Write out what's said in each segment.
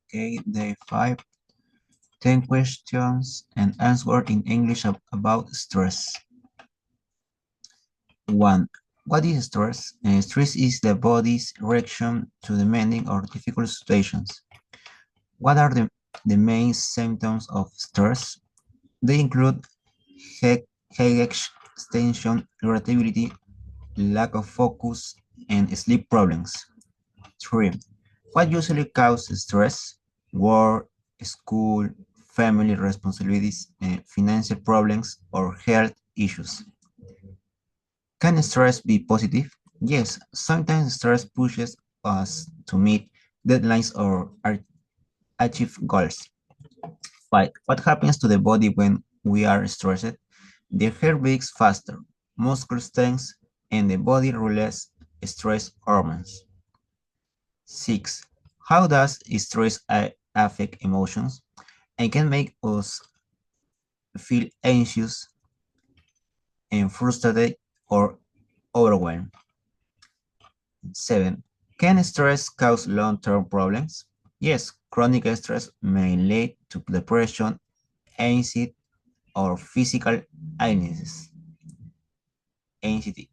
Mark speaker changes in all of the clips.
Speaker 1: Okay, day 5, 10 questions and answer in English about stress. 1. What is stress? Stress is the body's reaction to demanding or difficult situations. What are the main symptoms of stress? They include head, headache, tension, irritability, lack of focus, and sleep problems. 3. What usually causes stress? Work, school, family responsibilities, financial problems, or health issues. Can stress be positive? Yes, sometimes stress pushes us to meet deadlines or achieve goals. 5. What happens to the body when we are stressed? The heart beats faster, muscles tense, and the body releases stress hormones. 6. How does stress affect emotions? It can make us feel anxious and frustrated or overwhelmed. 7. Can stress cause long-term problems? Yes, chronic stress may lead to depression, anxiety, or physical illnesses. Anxiety.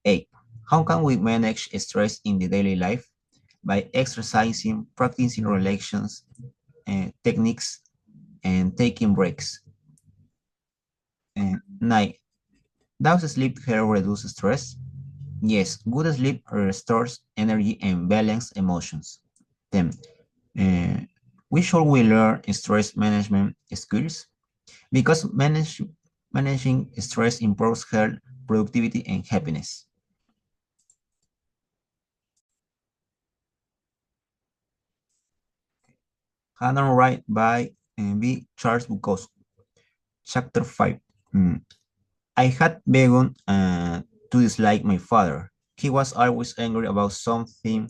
Speaker 1: 8. How can we manage stress in the daily life? By exercising, practicing relations techniques, and taking breaks. And 9. Does sleep help reduce stress? Yes, good sleep restores energy and balance emotions. 10. Uh, we should we learn stress management skills? Because managing stress improves health, productivity, and happiness. Hannah Wright by B. Charles Bukowski. Chapter 5. Mm. I had begun to dislike my father. He was always angry about something.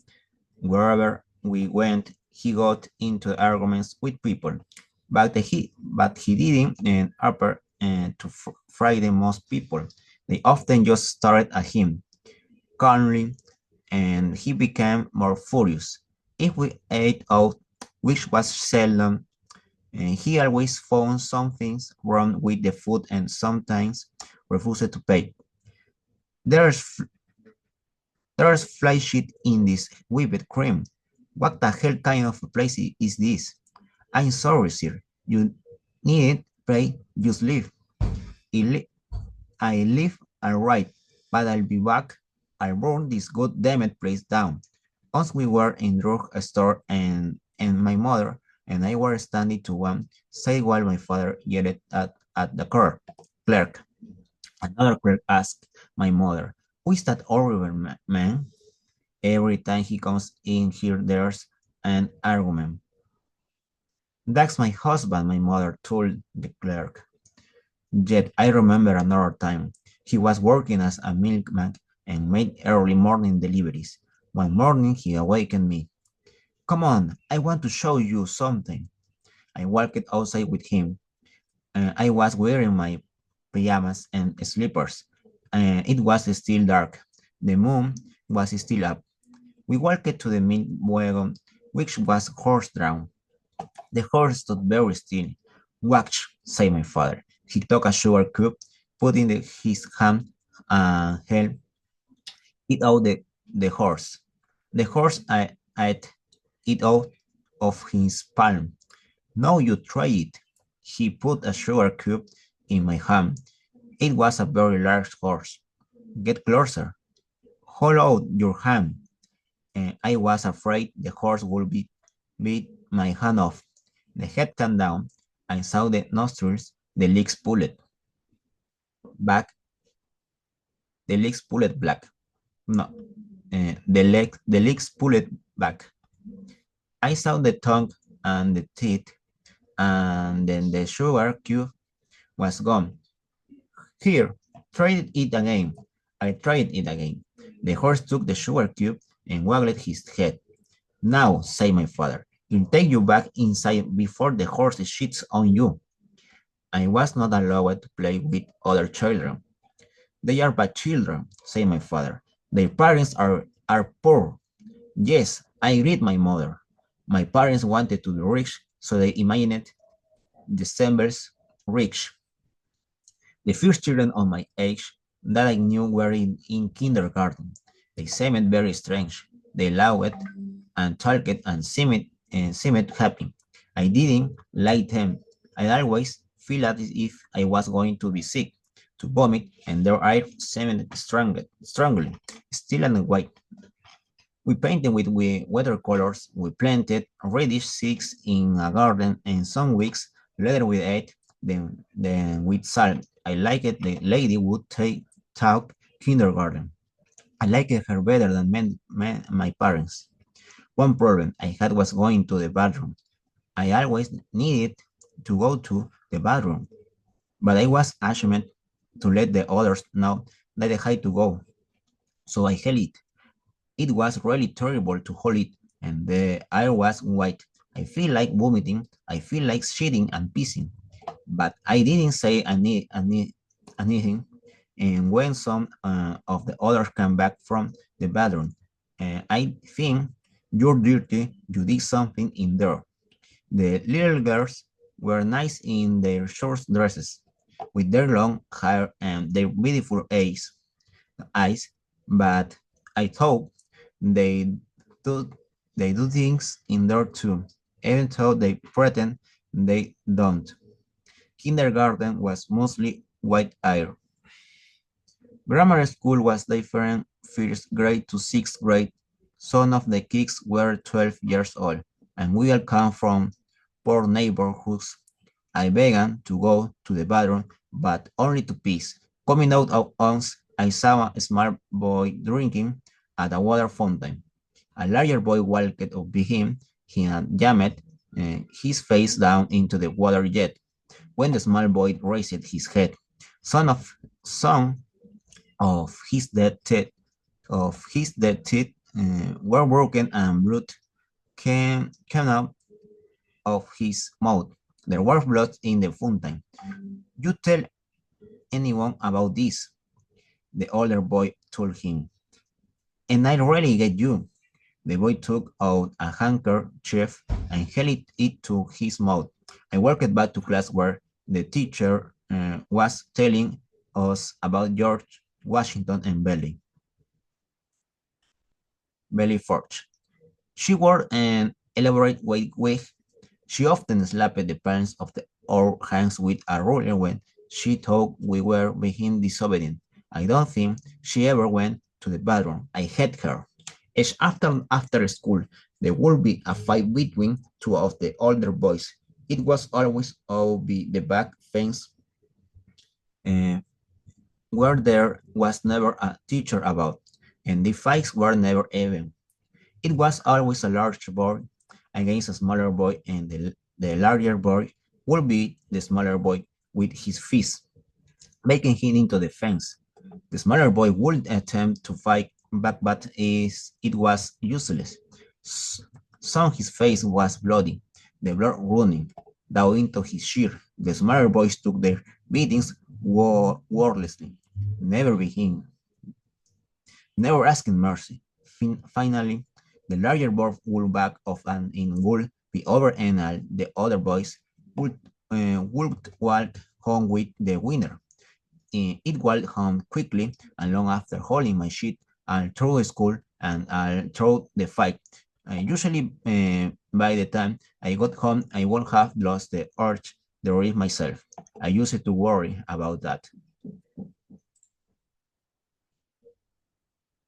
Speaker 1: Wherever we went, he got into arguments with people. But he didn't appear to frighten most people. They often just stared at him calmly, and he became more furious. If we ate out, which was seldom, he always found something wrong with the food and sometimes refused to pay. There's there's fly shit in this whipped cream. What the hell kind of a place is this? I'm sorry, sir. You needn't pay, just leave. I li- I leave alright, but I'll be back. I'll burn this goddamn place down. Once we were in drug store and my mother and I were standing to one side while my father yelled at the clerk. Another clerk asked my mother, who is that horrible man? Every time he comes in here, there's an argument. That's my husband, my mother told the clerk. Yet I remember another time. He was working as a milkman and made early morning deliveries. One morning he awakened me. Come on, I want to show you something. I walked outside with him. I was wearing my pajamas and slippers. It was still dark. The moon was still up. We walked to the milk wagon, which was horse-drawn. The horse stood very still. Watch, said my father. He took a sugar cube, put in his hand, and held it out the horse. The horse ate it out of his palm. Now you try it. He put a sugar cube in my hand. It was a very large horse. Get closer. Hold out your hand. I was afraid the horse would beat my hand off. The head came down. I saw the nostrils, the legs pulled back, the legs pulled back. No, the legs pulled back. I saw the tongue and the teeth, and then the sugar cube was gone. Here, try it again. I tried it again. The horse took the sugar cube and waggled his head. Now, said my father, he'll take you back inside before the horse shits on you. I was not allowed to play with other children. They are bad children, said my father. Their parents are poor. Yes, I read my mother. My parents wanted to be rich, so they imagined December's rich. The first children of my age that I knew were in kindergarten. They seemed very strange. They laughed and talked and seemed happy. I didn't like them. I always feel as if I was going to be sick, to vomit, and their eyes seemed strongly, still and white. We painted with watercolors. We planted reddish seeds in a garden, and some weeks later we ate them with salt. I liked the lady would talk kindergarten. I liked her better than my parents. One problem I had was going to the bathroom. I always needed to go to the bathroom, but I was ashamed to let the others know that I had to go, so I held it. It was really terrible to hold it, and the air was white. I feel like vomiting. I feel like shitting and pissing, but I didn't say anything. And when some of the others came back from the bathroom, I think you're dirty. You did something in there. The little girls were nice in their short dresses, with their long hair and their beautiful eyes, but I thought they do they do things in there too, even though they pretend they don't. Kindergarten was mostly white air. Grammar school was different first grade to sixth grade. Some of the kids were 12 years old, and we all come from poor neighborhoods. I began to go to the bathroom, but only to piss. Coming out of once, I saw a small boy drinking at a water fountain. A larger boy walked up behind him. He had jammed his face down into the water jet. When the small boy raised his head, some of his dead teeth were broken and blood came out of his mouth. There was blood in the fountain. You tell anyone about this, the older boy told him. And I really get you. The boy took out a handkerchief and held it to his mouth. I walked back to class where the teacher was telling us about George Washington and Belly Forge. She wore an elaborate white wig. She often slapped the palms of our hands with a ruler when she thought we were being disobedient. I don't think she ever went to the bathroom. I hate her. Each after school, there would be a fight between two of the older boys. It was always over the back fence uh, where there was never a teacher about, and the fights were never even. It was always a large boy against a smaller boy, and the larger boy would beat the smaller boy with his fist, making him into the fence. The smaller boy would attempt to fight back, but it was useless. Soon his face was bloody, the blood running down into his shirt. The smaller boys took their beatings wordlessly, never being, never asking mercy. Finally, the larger boy would back off and in would be over, and all the other boys would walk home with the winner. It walked home quickly and long after holding my sheet all through school and all through the fight. Usually, by the time I got home, I would have lost the urge to read myself. I used to worry about that.